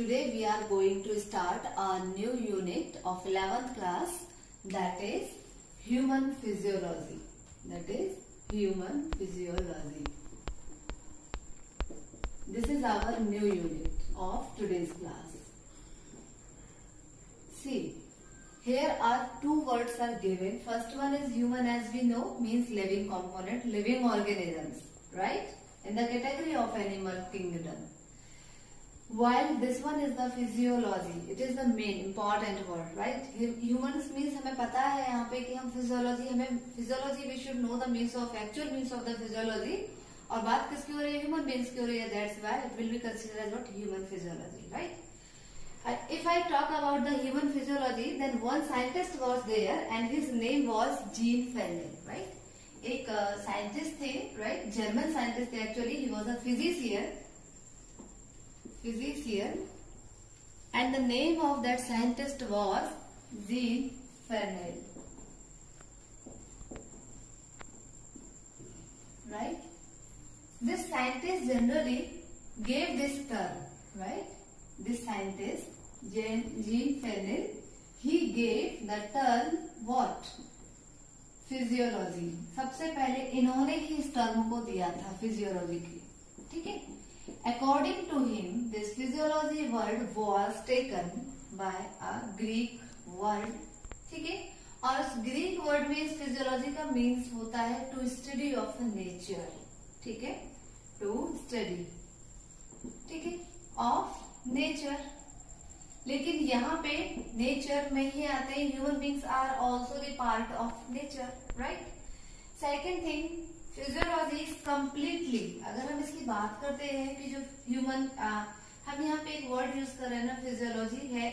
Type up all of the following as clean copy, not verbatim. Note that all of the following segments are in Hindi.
Today we are going to start a new unit of 11th class, that is human physiology. That is human physiology. This is our new unit of today's class. See, here are two words are given. First one is human, as we know, means living component, living organisms, right? In the category of animal kingdom. While this one is the physiology, it is the main important word, right? Humans means हमें पता है यहाँ पे कि हम physiology, हमें physiology we should know the means of actual means of the physiology. और बात किसकी हो रही है? Human beings की हो रही है. That's why it will be considered as what human physiology, right? If I talk about the human physiology, then one scientist was there and his name was Jean Fennel, right? एक scientist थे, right? German scientist थे actually. He was a physician, and the name of that scientist was Jean Fennel, right? This scientist generally gave this term, right? This scientist Jean Fennel, he gave the term what? Physiology. सबसे पहले इन्होंने ही इस टर्म को दिया था फिजियोलॉजी की, ठीक है. According to him, this physiology word was taken by a Greek word, ठीक है. और उस ग्रीक वर्ड में इस फिजियोलॉजी का मीन्स होता है टू स्टडी ऑफ नेचर, ठीक है, टू स्टडी, ठीक है, ऑफ नेचर. लेकिन यहाँ पे नेचर में ही आते हैं human beings are also the part of nature, right. Second thing, physiology is completely, अगर हम इसकी बात करते हैं कि जो ह्यूमन, हम यहाँ पे एक वर्ड यूज कर रहे हैं ना, फिजियोलॉजी है,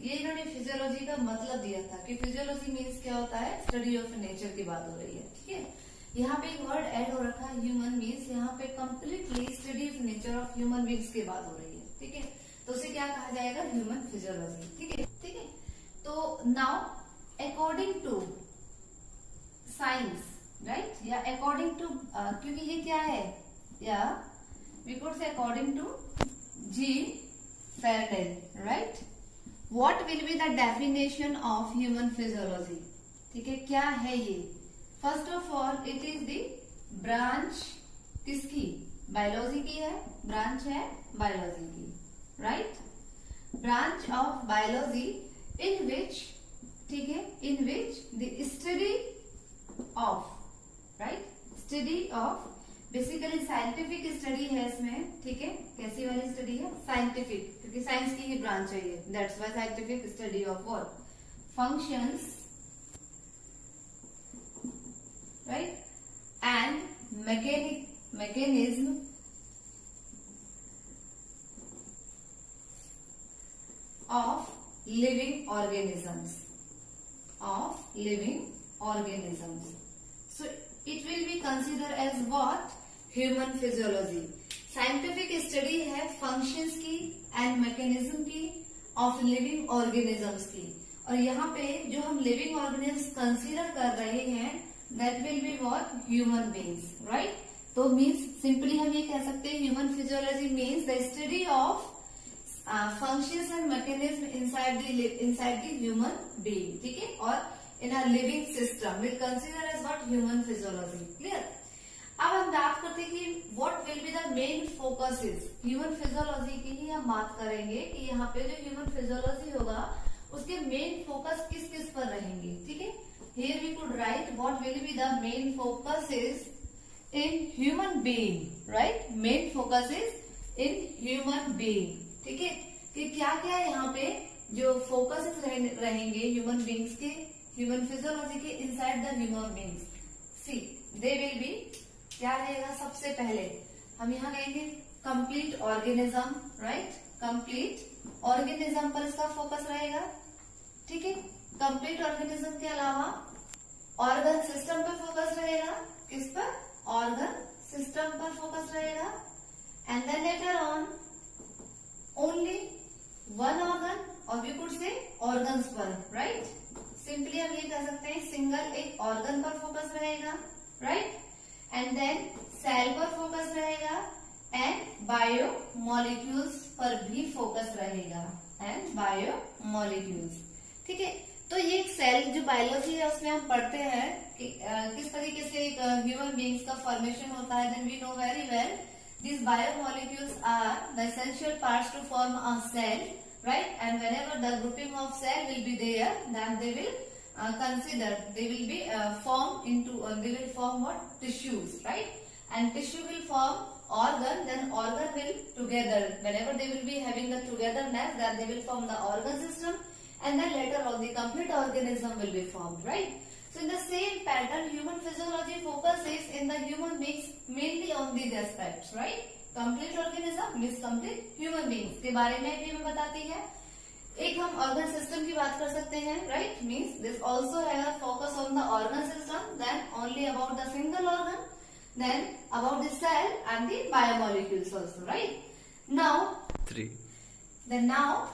ये इन्होंने फिजियोलॉजी का मतलब दिया था कि फिजियोलॉजी मीन्स क्या होता है, स्टडी ऑफ नेचर की बात हो रही है, ठीक है. यहाँ पे एक वर्ड ऐड हो रखा है ह्यूमन मीन्स, यहाँ पे completely study of nature of human beings की बात हो रही है, ठीक है. तो उसे क्या कहा जाएगा, ह्यूमन फिजियोलॉजी, ठीक है, ठीक है. तो now according to science, right, या अकॉर्डिंग टू, क्योंकि ये क्या है, या we could say according to Jean Fernel, right. What will be the definition of human physiology, ठीक है. क्या है ये? First of all it is the branch किसकी, बायोलॉजी की है, ब्रांच है बायोलॉजी की, right. Branch of biology in which, ठीक है, in which the study of, right, study of, basically scientific study है इसमें, ठीक है. कैसी वाली स्टडी है? साइंटिफिक, क्योंकि साइंस की ही ब्रांच है ये. That's why scientific study of what, functions, right, and mechanism of living organisms, so it will be considered as what, human physiology. Scientific study है फंक्शंस की एंड मैकेनिज्म की ऑफ लिविंग ऑर्गेनिजम्स की. और यहाँ पे जो हम लिविंग ऑर्गेनिजम्स कंसीडर कर रहे हैं, that will be what, human beings, right. तो मीन्स सिंपली हम ये कह सकते हैं human physiology means the study of functions and mechanism inside the human being, ठीक है, और in a living system will consider as what, human physiology. Clear? अब हम बात करते हैं कि what will be the main focuses, human physiology की ही हम बात करेंगे कि यहाँ पे जो human physiology होगा उसके main focus किस किस पर रहेंगे, ठीक है. Here we could write what will be the main focuses in human being, right. Main focus is in human being, ठीक है, कि क्या क्या यहाँ पे जो फोकस रहेंगे ह्यूमन बींग्स के, ह्यूमन फिजियोलॉजी के inside the human beings. See, they will be, क्या रहेगा, सबसे पहले हम यहाँ कहेंगे complete organism, right. Complete organism पर इसका फोकस रहेगा, ठीक है. कंप्लीट ऑर्गेनिज्म के अलावा ऑर्गन सिस्टम पर फोकस रहेगा. किस पर? ऑर्गन सिस्टम पर फोकस रहेगा. And then later on only one organ, और वी कुड से ऑर्गन्स पर, राइट. सिंपली हम ये कह सकते हैं सिंगल एक ऑर्गन पर फोकस रहेगा, राइट. एंड देन सेल पर फोकस रहेगा, एंड बायोमोलिक्यूल्स पर भी फोकस रहेगा, एंड बायोमोलिक्यूल्स। ठीक है, तो ये एक सेल जो बायोलॉजी है उसमें हम पढ़ते हैं कि किस तरीके से एक ह्यूमन बीइंग्स का फॉर्मेशन होता है। Then we know very well these biomolecules are the essential parts to form a cell, right? And whenever the grouping of cell will be there, then they will they will be formed into they will form what? Tissues, right? And tissue will form organ, then organ will together, whenever they will be having the togetherness, then they will form the organ system, and then later on the complete organism will be formed, right? So in the same pattern, human physiology focuses in the human beings mainly on these aspects, right? Complete organism means complete human beings के बारे में भी हमें बताती है। एक हम organ system की बात कर सकते हैं, right? Means this also has a focus on the organ system, then only about the single organ, then about the cell and the biomolecules also, right? Now, now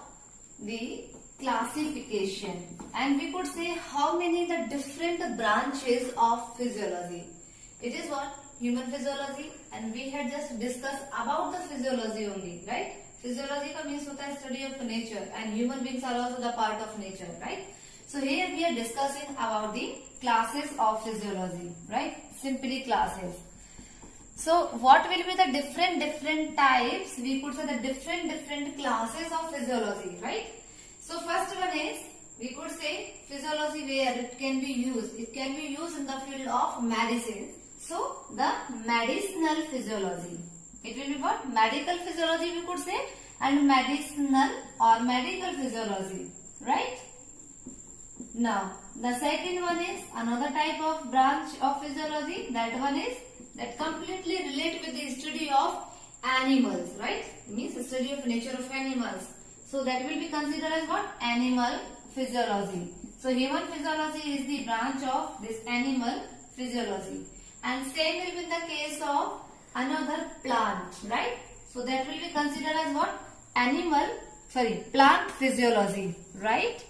the classification, and we could say how many the different branches of physiology. It is what? Human physiology, and we had just discussed about the physiology only, right? Physiology का means होता है study of nature, and human beings are also the part of nature, right? So here we are discussing about the classes of physiology, right? Simply classes. So what will be the different types? We could say the different classes of physiology, right? So first one is, we could say physiology where it can be used. It can be used in the field of medicine. So the medicinal physiology. It will be what? Medical physiology we could say, and medicinal or medical physiology, right? Now the second one is another type of branch of physiology. That one is that completely relate with the study of animals, right? It means study of nature of animals. So that will be considered as what? Animal physiology. So human physiology is the branch of this animal physiology, and same will be the case of another plant, right? So that will be considered as what? Plant physiology, right?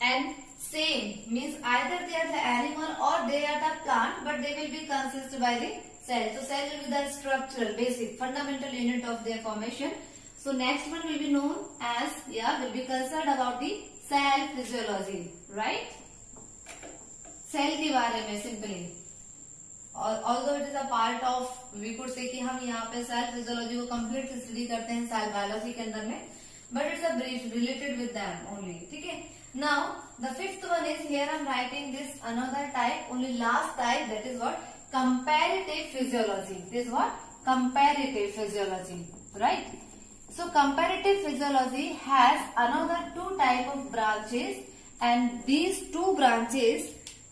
And same means either they are the animal or they are the plant, but they will be consisted by the cell. So cell will be the structural, basic, fundamental unit of their formation. So next one will be known as, will be concerned about the cell physiology, right? Cell के बारे में simply, और although it is a part of, we could say कि हम यहाँ पे cell physiology को complete study करते हैं cell biology के अंदर में, but it's a brief related with them only, ठीक है? Now the fifth one is, here I'm writing this another type, only last type, that is what? Comparative physiology. This is what? Comparative physiology, right? So comparative physiology has another two type of branches, and these two branches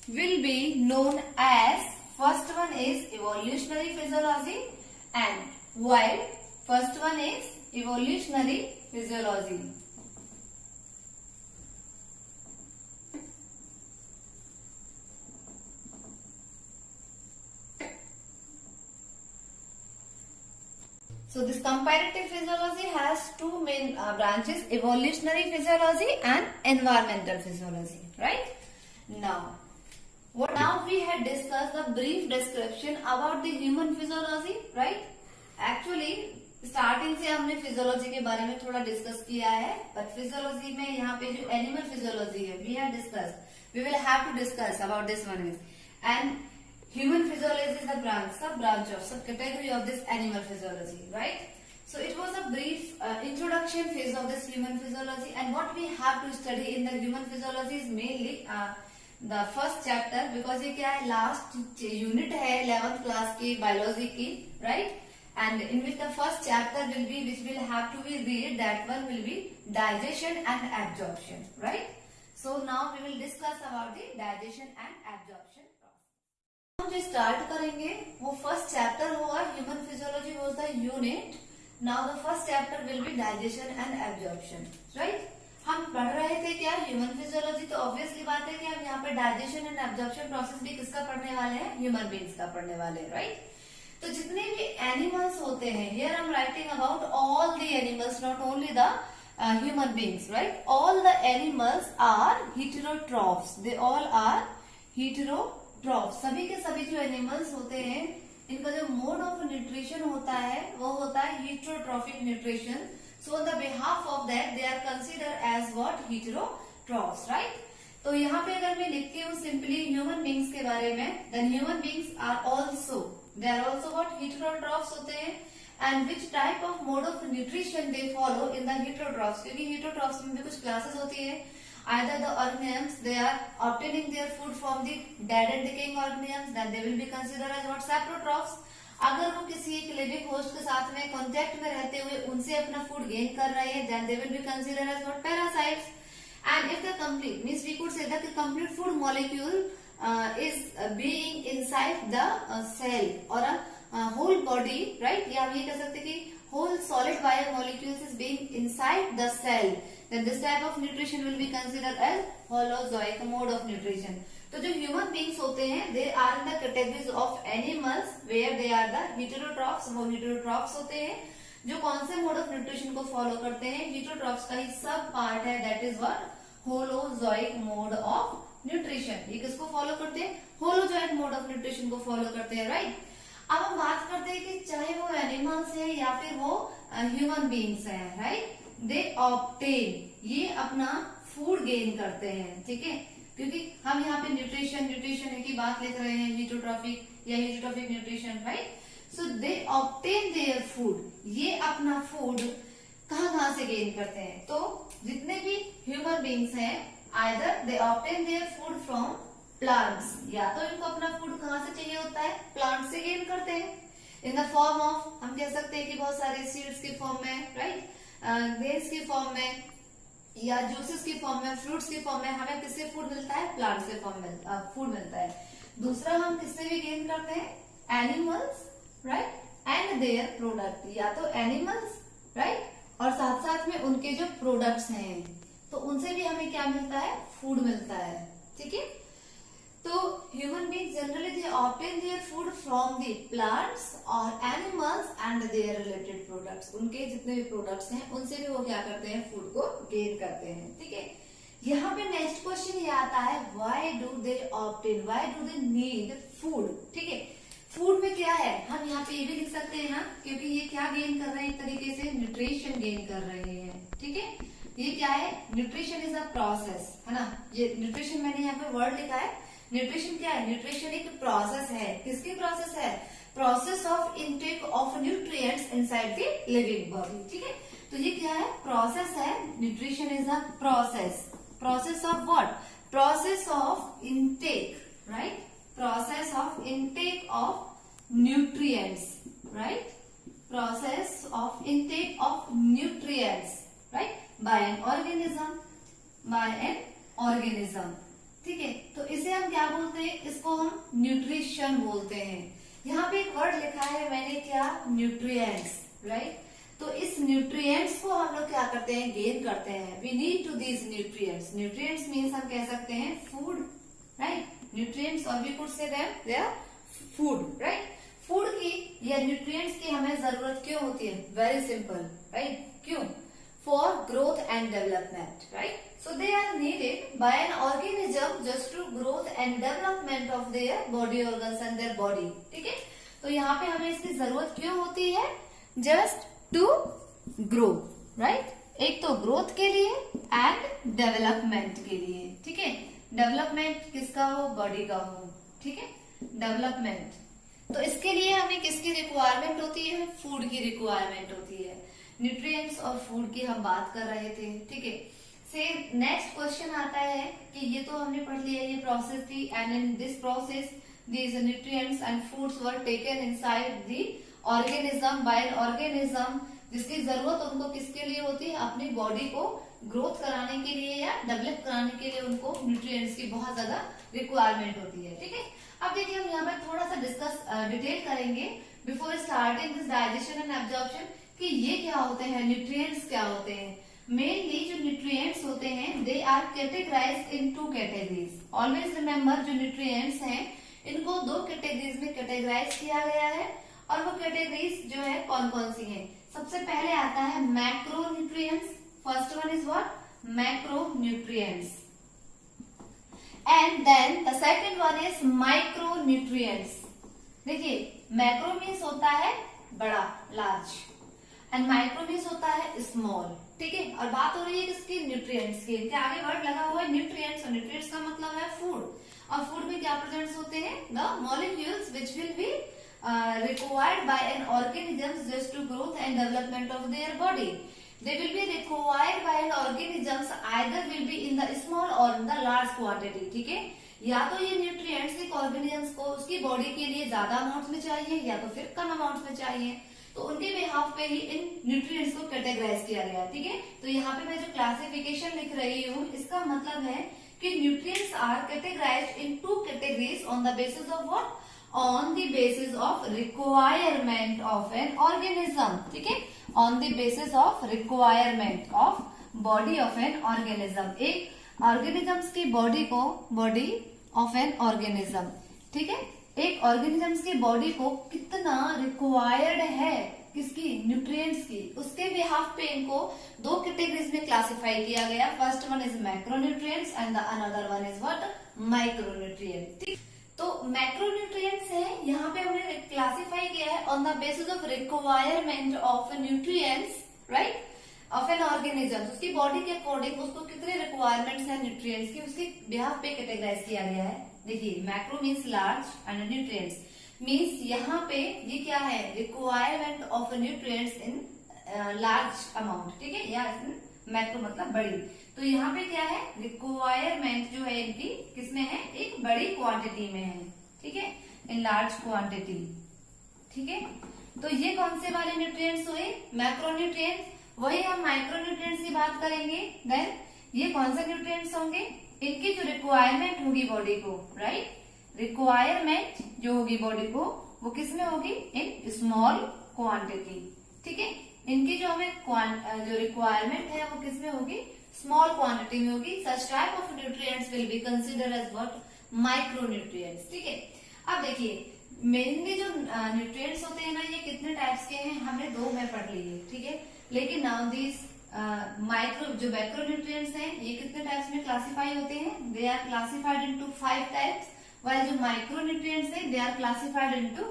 will be known as, first one is evolutionary physiology, and while first one is evolutionary physiology. So this comparative physiology has two main branches, evolutionary physiology and environmental physiology, right? Now we had discussed the brief description about the human physiology, right? Actually starting से हमने physiology के बारे में थोड़ा discuss किया है, but physiology में यहाँ पे जो animal physiology है, we had discussed, we will have to discuss about this one is, and human physiology is the sub-category of this animal physiology, right? So it was a brief introduction phase of this human physiology, and what we have to study in the human physiology is mainly the first chapter, because ये क्या है, last unit है 11th class की biology की, right? And in which the first chapter will be, which will have to be read, that one will be digestion and absorption, right? So now we will discuss about the digestion and absorption. हम जो स्टार्ट करेंगे वो फर्स्ट चैप्टर होगा, human physiology was the unit. Now the first chapter will be digestion and absorption, right? हम पढ़ रहे थे क्या, ह्यूमन फिजियोलॉजी, तो ऑब्वियसली बात है कि हम यहाँ पे डाइजेशन एंड एब्जॉर्प्शन प्रोसेस भी किसका पढ़ने वाले हैं, ह्यूमन बीइंग्स का पढ़ने वाले हैं, राइट? तो जितने भी एनिमल्स होते हैं, here I am writing about all the animals, not only the human beings, right? All the animals are heterotrophs. They all are heterotrophs. सभी के सभी जो एनिमल्स होते हैं इनका जो मोड ऑफ न्यूट्रिशन होता है वो होता है heterotrophic nutrition. So on the behalf of that they are considered as what? Heterotrophs, right? तो यहाँ पे अगर मैं लिखती हूँ सिंपली ह्यूमन बींग्स के बारे में, then human beings are also what? Heterotrophs होते हैं. And which type of mode of nutrition they follow in the heterotrophs? क्योंकि heterotrophs में भी कुछ classes होती है. Either the organisms they are obtaining their food from the dead and decaying organisms, then they will be considered as what? Saprotrophs. अगर वो किसी एक लिविंग होस्ट के साथ में कांटेक्ट में रहते हुए उनसे अपना फूड गेन कर रहे हैं, then they will be considered as what? Parasites. And if the complete means we could say that the complete food molecule is being inside the cell or a whole body, right? या हम ये कह सकते कि whole solid biomolecules is being inside the cell, then this type of nutrition will be considered as holozoic mode of nutrition. तो जो ह्यूमन बींग्स होते हैं they are in the categories of animals where they are the heterotrophs. वो हेटेरोट्रॉफ्स होते हैं जो कौन से मोड ऑफ न्यूट्रिशन को फॉलो करते हैं? हेटेरोट्रॉफ्स का ही सब पार्ट है, that is what? Holozoic mode of nutrition. ये किसको फॉलो करते हैं? होलोजोइक मोड ऑफ न्यूट्रिशन को फॉलो करते हैं, राइट? अब हम बात करते हैं कि चाहे वो एनिमल्स है या फिर वो ह्यूमन बींग्स हैं, राइट? दे ऑब्टेन, ये अपना फूड गेन करते हैं, ठीक है? क्योंकि हम यहाँ पे न्यूट्रिशन की बात लिख रहे हैं, हेटेरोट्रॉफिक या heterotrophic nutrition, right? So they obtain their food, ये अपना फूड कहाँ से गेन करते हैं? तो जितने भी ह्यूमन बींग्स हैं either they obtain their food from plants, या तो इनको अपना फूड कहाँ से चाहिए होता है? प्लांट से गेन करते हैं. इन द फॉर्म ऑफ, हम कह सकते हैं कि बहुत सारे सीड्स के फॉर्म में, राइट, ग्रेन्स के फॉर्म में या जूसेस की फॉर्म में, फ्रूट्स की फॉर्म में हमें किससे फूड मिलता है? प्लांट से फूड मिलता है. दूसरा हम किससे भी गेन करते हैं? Animals, right, and their product, या तो एनिमल्स, राइट, और साथ साथ में उनके जो प्रोडक्ट्स हैं तो उनसे भी हमें क्या मिलता है? फूड मिलता है, ठीक है? तो human being generally they obtain their food from the plants और animals and their related products. उनके जितने भी प्रोडक्ट्स हैं उनसे भी वो क्या करते हैं? फूड को गेन करते हैं, ठीक है? यहाँ पे नेक्स्ट क्वेश्चन ये आता है, why do they obtain, why do they need food, ठीक है? फूड में क्या है? हम यहाँ पे ये भी लिख सकते हैं ना, क्योंकि ये क्या गेन कर रहे हैं? एक तरीके से न्यूट्रिशन गेन कर रहे हैं, ठीक है? ये क्या है? न्यूट्रिशन इज अ प्रोसेस, है ना? ये न्यूट्रिशन मैंने यहाँ पे वर्ड लिखा है. न्यूट्रिशन क्या है? न्यूट्रिशन एक प्रोसेस है. किसकी प्रोसेस है? Process of intake of nutrients inside the living body, ठीक है? तो ये क्या है? प्रोसेस है. Nutrition is a process. Process of what? Process of intake, right? Process of intake of nutrients, right? Process of intake of nutrients, right, by an organism, ठीक है? तो इसे हम क्या बोलते हैं? इसको हम न्यूट्रिशन बोलते हैं. यहाँ पे एक वर्ड लिखा है मैंने, क्या? Nutrients, right? तो इस न्यूट्रिएंट्स को हम लोग क्या करते हैं? गेन करते हैं. We need to these nutrients. Nutrients means हम कह सकते हैं फूड, राइट? न्यूट्रिएंट्स और we could say them they are food, right? Food की या न्यूट्रिएंट्स की हमें जरूरत क्यों होती है? Very simple, right? क्यों? For growth and development, right? So they are needed by an organism just to growth and development of their body organs and their body, ठीक है? तो यहाँ पे हमें इसकी जरूरत क्यों होती है? Just to grow, right? एक तो ग्रोथ के लिए एंड डेवलपमेंट के लिए, ठीक है? डेवलपमेंट किसका हो? बॉडी का हो, ठीक है? डेवलपमेंट. तो इसके लिए हमें किसकी रिक्वायरमेंट होती है? फूड की रिक्वायरमेंट होती है. न्यूट्रिएंट्स और फूड की हम बात कर रहे थे, ठीक है? से नेक्स्ट क्वेश्चन आता है कि ये तो हमने पढ़ लिया, ये प्रोसेस थी, and in this process these nutrients and foods were taken inside the organism by an organism, जिसकी जरूरत उनको किसके लिए होती है? अपनी बॉडी को ग्रोथ कराने के लिए या डेवलप कराने के लिए उनको न्यूट्रिएंट्स की बहुत ज्यादा रिक्वायरमेंट होती है, ठीक है? अब देखिए हम यहाँ पर थोड़ा सा डिस्कस डिटेल करेंगे before starting this digestion and absorption कि ये क्या होते हैं, न्यूट्रिएंट्स क्या होते हैं. मेनली जो न्यूट्रिएंट्स होते हैं they are categorized in 2 categories. Always remember जो न्यूट्रिएंट्स हैं इनको 2 कैटेगरीज में कैटेगराइज किया गया है, और वो कैटेगरीज जो है कौन कौन सी हैं? सबसे पहले आता है macronutrients. First one is what? Macronutrients. And then the second one is micronutrients. देखिए मैक्रो मीन्स होता है बड़ा, लार्ज, एंड माइक्रो मीन्स होता है स्मॉल, ठीक है। और बात हो रही है किसकी, न्यूट्रिएंट्स की। इनके आगे वर्ड लगा हुआ है न्यूट्रिएंट्स, और न्यूट्रिएंट्स का मतलब है फूड। और फूड में क्या प्रेजेंट्स होते हैं, the molecules which will B required by an organism just to growth and development of their body. They will be required by an organisms either will be in the small or in the large quantity, ठीक है। या तो ये न्यूट्रिएंट्स एक ऑर्गेनिजम्स को उसकी बॉडी के लिए ज्यादा अमाउंट में चाहिए, या तो फिर कम अमाउंट में चाहिए, तो उनके बिहाफ पे ही इन न्यूट्रिएंट्स को कैटेगराइज किया गया है, ठीक है। तो यहाँ पे मैं जो क्लासिफिकेशन लिख रही हूँ इसका मतलब है कि nutrients are categorized in 2 categories on the basis of what, on the basis of requirement of an organism, ठीक है, on the basis of requirement of body of an organism, एक organisms की body को, body of an organism, ठीक है, एक organisms की body को कितना required है किसकी, न्यूट्रिएंट्स की, उसके बिहाफ पे इनको 2 कैटेगरीज में क्लासिफाई किया गया। First one is macronutrients and the another one is what, micronutrients, ठीक। तो मैक्रोन्यूट्रिएंट्स है, यहाँ पे हमने क्लासिफाई किया है on the basis of requirement of nutrients, right, of an organism, उसकी बॉडी के अकॉर्डिंग उसको कितने रिक्वायरमेंट्स हैं न्यूट्रिएंट्स की, उसके बिहाफ पे कैटेगराइज किया गया है। देखिए macro means large and nutrients means यहाँ पे ये क्या है, requirement of nutrients in large amount, ठीक है, या मैक्रो मतलब बड़ी। तो यहाँ पे क्या है, रिक्वायरमेंट जो है इनकी किसमें है, एक बड़ी क्वांटिटी में है, ठीक है, इन लार्ज क्वांटिटी, ठीक है। तो ये कौन से वाले न्यूट्रिएंट्स हुए, मैक्रोन्यूट्रिएंट्स। वही हम माइक्रोन्यूट्रिएंट्स की बात करेंगे, देन ये कौन से न्यूट्रिएंट्स होंगे, इनकी जो रिक्वायरमेंट होगी बॉडी को, राइट, रिक्वायरमेंट जो होगी बॉडी को वो किसमें होगी, इन स्मॉल क्वांटिटी, ठीक है। इनकी जो हमें जो रिक्वायरमेंट है वो किसमें होगी, स्मॉल क्वांटिटी में होगी। Such type of nutrients will be considered as what, micronutrients, ठीक है। अब देखिए मेनली जो न्यूट्रिएंट्स होते हैं ना, ये कितने टाइप्स के हैं, हमने 2 में पढ़ लिए, ठीक है। लेकिन नाउ दिस माइक्रो जो मैक्रोन्यूट्रिएंट्स हैं ये कितने टाइप्स में क्लासिफाई होते हैं, they are classified into 5 types, while जो माइक्रोन्यूट्रिएंट्स हैं they are classified into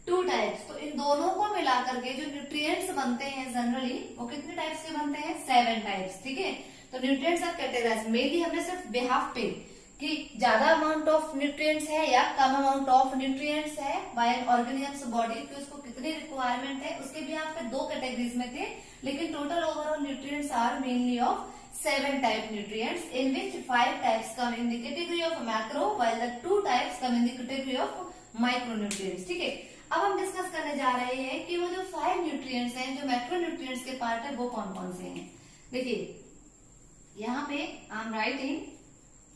2 types. तो इन दोनों को मिलाकर के जो न्यूट्रिएंट्स बनते हैं जनरली वो कितने टाइप्स के बनते हैं, 7 टाइप्स, ठीक है। तो न्यूट्रिएंट्स आर कैटेगराइज्ड, मेनली हमने सिर्फ बिहाफ पे कि ज्यादा अमाउंट ऑफ न्यूट्रिएंट्स है या कम अमाउंट ऑफ न्यूट्रिएंट्स है बाय एन ऑर्गेनिजम्स बॉडी की, उसको कितनी रिक्वायरमेंट है उसके बिहाफ पे 2 कैटेगरीज में थे। लेकिन total overall nutrients are mainly of 7 type nutrients, in which 5 types come in the category of macro while the 2 types come in the category of micronutrients, ठीक है। अब हम डिस्कस करने जा रहे हैं कि वो जो 5 न्यूट्रिएंट्स हैं जो मैक्रोन्यूट्रिएंट्स के पार्ट है वो कौन कौन से हैं। देखिए यहाँ पे I am writing,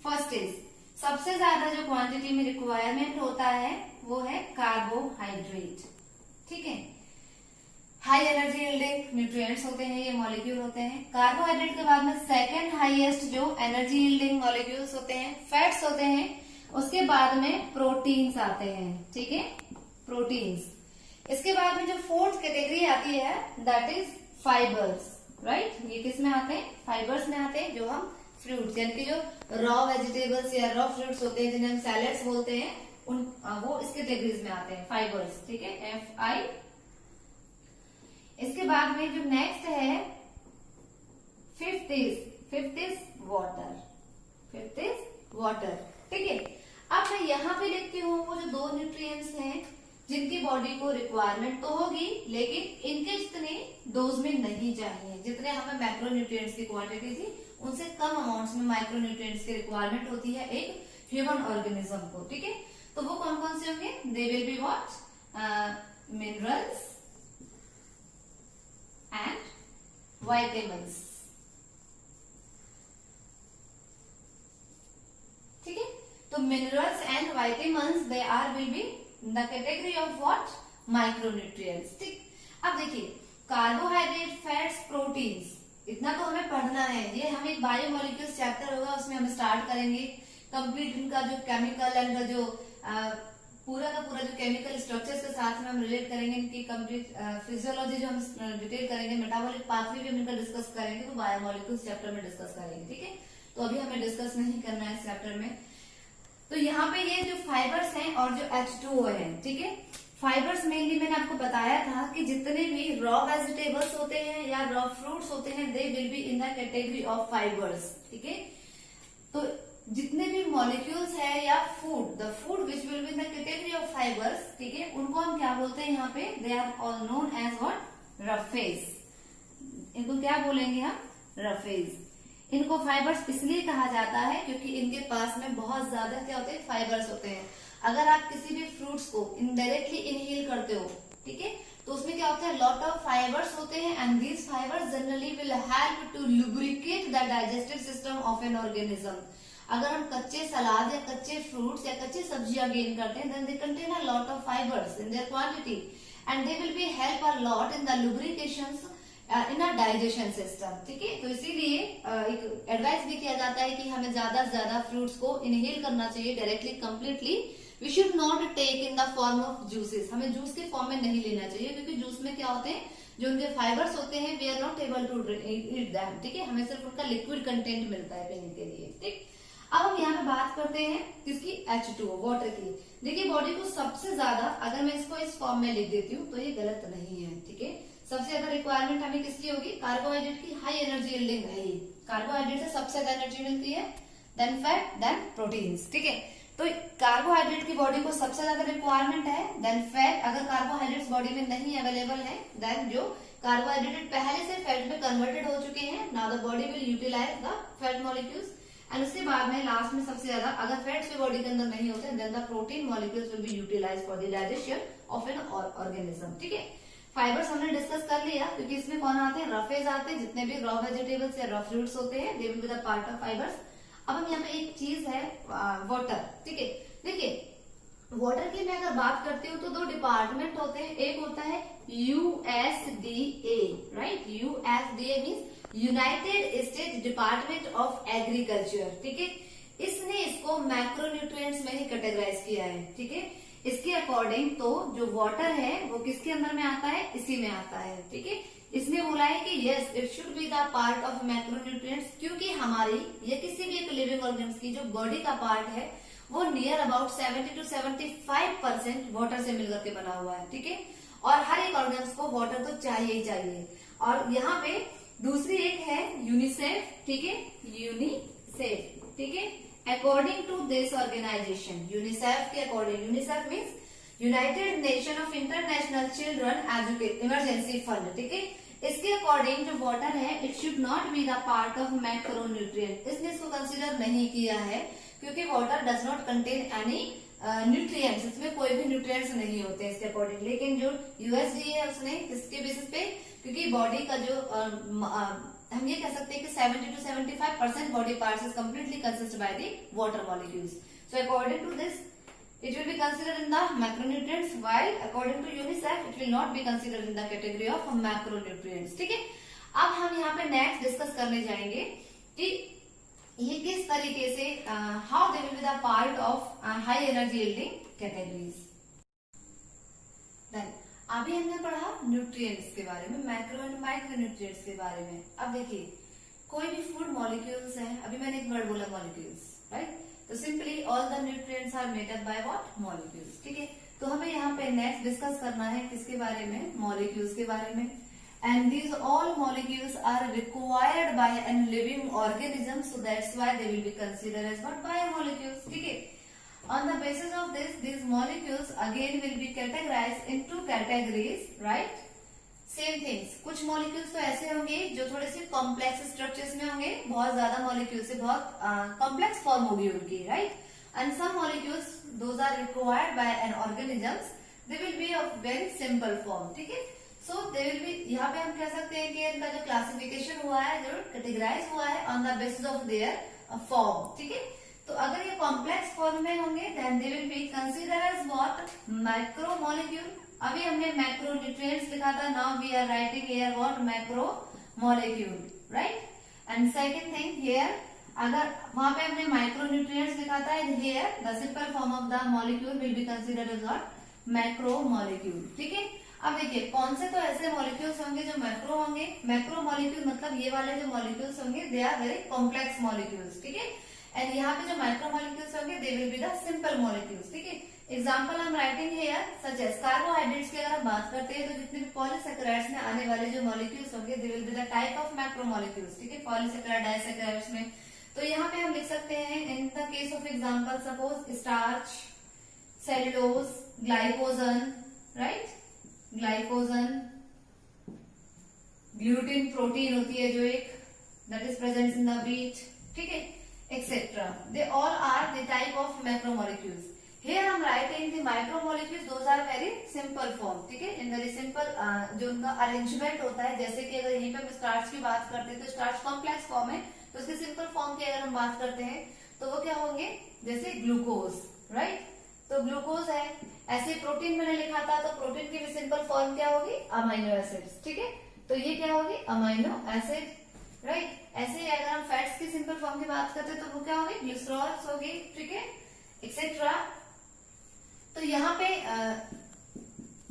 first is सबसे ज्यादा जो क्वांटिटी में रिक्वायरमेंट होता है वो है कार्बोहाइड्रेट, ठीक है। हाई एनर्जी यील्डिंग न्यूट्रिएंट्स होते हैं, ये मॉलिक्यूल होते हैं। कार्बोहाइड्रेट के बाद में सेकंड हाईएस्ट जो एनर्जी यील्डिंग मॉलिक्यूल्स होते हैं फैट्स होते हैं, उसके बाद में प्रोटीन्स आते हैं, ठीक है, प्रोटीन्स। इसके बाद में जो 4th कैटेगरी आती है दैट इज फाइबर्स, राइट, ये किस में आते हैं, फाइबर्स में आते हैं, जो हम फ्रूट्स यानी कि जो रॉ वेजिटेबल्स या रॉ फ्रूट्स होते हैं जिन्हें हम सैलेड्स बोलते हैं उन वो इस कैटेगरीज में आते हैं, फाइबर्स, ठीक है, FI। इसके बाद में जो नेक्स्ट है फिफ्थ इज वाटर, ठीक है। अब मैं यहाँ पे लिखती हूँ वो जो 2 न्यूट्रिएंट्स हैं जिनकी बॉडी को रिक्वायरमेंट तो होगी लेकिन इनके जितने डोज में नहीं चाहिए, जितने हमें मैक्रोन्यूट्रिएंट्स की क्वांटिटी थी उनसे कम अमाउंट्स में माइक्रोन्यूट्रिएंट्स की रिक्वायरमेंट होती है एक ह्यूमन ऑर्गेनिज्म को, ठीक है। तो वो कौन कौन से होंगे, they will be what, minerals and vitamins, ठीक है। तो minerals and vitamins they are will be the category of what, micronutrients, ठीक। अब देखिए कार्बोहाइड्रेट, फैट्स, प्रोटीन्स, इतना तो हमें पढ़ना है। ये हम एक बायोमोलिक्यूल्स चैप्टर होगा उसमें हम स्टार्ट करेंगे कंप्लीट इनका जो केमिकल एंड जो पूरा का पूरा जो केमिकल स्ट्रक्चर्स के साथ में हम रिलेट करेंगे, इनकी कंप्लीट फिजियोलॉजी जो हम डिटेल करेंगे, मेटाबॉलिक पाथवे भी हम इनका डिस्कस करेंगे, तो बायोमोलिक्यूल्स चैप्टर में डिस्कस करेंगे, ठीक है। तो अभी हमें डिस्कस नहीं करना है इस चैप्टर में। तो यहाँ पे ये जो फाइबर्स हैं और जो H2O है, ठीक है, फाइबर्स मेनली मैंने आपको बताया था कि जितने भी रॉ वेजिटेबल्स होते हैं या रॉ फ्रूट्स होते हैं they will be in the category of fibres, ठीक है। तो जितने भी मॉलिक्यूल्स है या food, the food which will be in the category of fibres, ठीक है, उनको हम क्या बोलते हैं यहाँ पे, they are all known as what, roughage. इनको क्या बोलेंगे हम, रफेज। इनको फाइबर्स इसलिए कहा जाता है क्योंकि इनके पास में बहुत ज्यादा क्या होते हैं, फाइबर्स होते हैं। अगर आप किसी भी फ्रूट्स को इनडायरेक्टली इनहेल करते हो, ठीक है, तो उसमें क्या होता है, लॉट ऑफ फाइबर्स होते हैं and these fibres generally will help to lubricate the digestive system of an organism. अगर हम कच्चे सलाद या कच्चे फ्रूट्स या कच्चे सब्जियां गेन करते हैं then they contain a lot of fibres in their quantity and they will be help a lot in the lubrications in a digestion system, ठीक है। तो इसीलिए एक एडवाइस भी किया जाता है कि हमें ज्यादा से ज्यादा फ्रूट्स को इनहेल करना चाहिए directly, completely. We should not take in the form of juices, हमें जूस के फॉर्म में नहीं लेना चाहिए क्योंकि जूस में क्या होते हैं, जो उनके फाइबर्स होते हैं we are not able to eat them, ठीक है, हमें सिर्फ उनका लिक्विड कंटेंट मिलता है पीने के लिए, ठीक। अब हम यहाँ पे बात करते हैं किसकी, H2O, वाटर की। देखिए बॉडी को सबसे ज्यादा, अगर मैं इसको इस फॉर्म में लिख देती हूँ तो ये गलत नहीं है, ठीक है। सबसे ज्यादा रिक्वायरमेंट हमें किसकी होगी, कार्बोहाइड्रेट की, हाई एनर्जी यील्डिंग है ये, कार्बोहाइड्रेट से सबसे ज्यादा एनर्जी मिलती है, देन फैट, देन प्रोटीन्स, ठीक है। तो कार्बोहाइड्रेट की बॉडी को सबसे ज्यादा रिक्वायरमेंट है, देन फैट। अगर कार्बोहाइड्रेट्स बॉडी में नहीं अवेलेबल है देन जो कार्बोहाइड्रेट पहले से फैट में कन्वर्टेड हो चुके हैं, now the body will utilise the fat molecules and उसके बाद में लास्ट में सबसे ज्यादा अगर फैट्स भी बॉडी के अंदर नहीं होते then the protein molecules will be utilise for the digestion of an organism, ठीक है। फाइबर्स हमने डिस्कस कर लिया क्योंकि इसमें कौन आते हैं, रफेज आते हैं, जितने भी रॉ वेजिटेबल्स या रॉ फ्रूट्स होते हैं they will be the part of fibres. अब हम यहाँ पे एक चीज है वाटर, ठीक है। देखिए वाटर की मैं अगर बात करती हूँ तो दो डिपार्टमेंट होते हैं, एक होता है USDA, right, USDA means United state department of agriculture, ठीक है। इसने इसको मैक्रोन्यूट्रिएंट्स में ही कैटेगराइज किया है, ठीक है। इसके अकॉर्डिंग तो जो वाटर है वो किसके अंदर में आता है, इसी में आता है, ठीक है। इसने बोला है कि yes it should be the part of macronutrients क्योंकि हमारी या किसी भी एक लिविंग ऑर्गेन्स की जो बॉडी का पार्ट है वो नियर अबाउट 70 to 75% वाटर से मिलकर के बना हुआ है, ठीक है। और हर एक ऑर्गेन्स को वाटर तो चाहिए ही चाहिए। और यहाँ पे दूसरी एक है यूनिसेफ, ठीक है, यूनिसेफ, ठीक है। According to this organisation, UNICEF के according, UNICEF means united nation of international children education emergency fund, ठीक है। इसके अकॉर्डिंग जो वाटर है it should not be the part of macronutrient, इसने इसको कंसिडर नहीं किया है क्योंकि water does not contain any nutrients, इसमें कोई भी न्यूट्रिएंट्स नहीं होते इसके अकॉर्डिंग। लेकिन जो USDA है उसने इसके बेसिस पे, क्योंकि बॉडी का जो हम ये कह सकते हैं कि 70 to 75% body parts is completely consist by the water molecules. So according to this it will be considered in the macronutrients while according to UNICEF it will not be considered in the category of macronutrients, ठीक है। अब हम यहाँ पे नेक्स्ट डिस्कस करने जाएंगे कि ये किस तरीके से how they will be the part of high energy yielding categories. Then अभी हमने पढ़ा न्यूट्रिएंट्स के बारे में, मैक्रो एंड माइक्रो न्यूट्रिएंट्स के बारे में। अब देखिए कोई भी फूड मॉलिक्यूल्स है, अभी मैंने एक वर्ड बोला मॉलिक्यूल्स, राइट। तो simply all the nutrients are made up by what, molecules, ठीक है। तो हमें यहाँ पे नेक्स्ट डिस्कस करना है किसके बारे में, मॉलिक्यूल्स के बारे में। And these all molecules are required by an living organism, so that's why they will be considered as what, biomolecules, ठीक है। On the basis of this, these molecules again will be categorized into categories, right? Same things. कुछ मॉलिक्यूल्स तो ऐसे होंगे जो थोड़े से कॉम्प्लेक्स स्ट्रक्चर्स में होंगे, बहुत ज्यादा मॉलिक्यूल से बहुत कॉम्प्लेक्स फॉर्म होगी उनकी, right. And some molecules those are required by an organisms, they will be of very simple form, ठीक है। सो दे विल बी, यहाँ पे हम कह सकते हैं कि इनका जो क्लासिफिकेशन हुआ है, जो कैटेगराइज हुआ है on the basis of their form, ठीक है। तो अगर ये कॉम्प्लेक्स फॉर्म में होंगे then they will be consider as what, macro molecule. अभी हमने मैक्रो न्यूट्रिएंट्स लिखा था, now we are writing here what, macro molecule, right. And second thing here, अगर वहां पे हमने माइक्रो न्यूट्रिएंट्स लिखा था, here the simple form of the molecule will be considered as what, macro molecule, ठीक है। अब देखिए कौन से तो ऐसे मॉलिक्यूल्स होंगे जो मैक्रो होंगे। मैक्रो मॉलिक्यूल मतलब ये वाले जो मॉलिक्यूल्स होंगे they are very complex molecules, ठीक है। एंड यहाँ पे जो माइक्रो मॉलिक्यूल्स होंगे they will be the simple molecules, ठीक है। एग्जाम्पल हम writing here such as carbohydrates की अगर हम बात करते हैं तो जितने भी पॉलीसेकेराइड्स में आने वाले जो मॉलिक्यूल्स होंगे they will be the type of macromolecules, ठीक है, पॉलीसेकेराइड डाइसेकेराइड्स में। तो यहाँ पे हम लिख सकते हैं in the case of example suppose starch, cellulose, glycogen, right, glycogen, gluten protein होती है जो एक that is present in the wheat, ठीक है, etcetera, they all are the type of macromolecules. Here हम writing the micromolecules, those are very simple form, ठीक है, इन वेरी सिंपल जो उनका अरेंजमेंट होता है। जैसे कि अगर यहीं पे हम स्टार्च की बात करते हैं तो स्टार्च कॉम्प्लेक्स फॉर्म है, तो उसके सिंपल फॉर्म की अगर हम बात करते हैं तो वो क्या होंगे, जैसे ग्लूकोज, राइट, तो ग्लूकोज है। ऐसे प्रोटीन मैंने लिखा था तो प्रोटीन की भी सिंपल फॉर्म क्या होगी, अमाइनो एसिड्स, ठीक है, तो ये क्या होगी, अमाइनो एसिड, राइट। ऐसे ही अगर हम फैट्स की सिंपल फॉर्म की बात करते हैं तो वो क्या होगी, ग्लिसरॉल्स होगी, ठीक है, एक्सेट्रा। तो यहाँ पे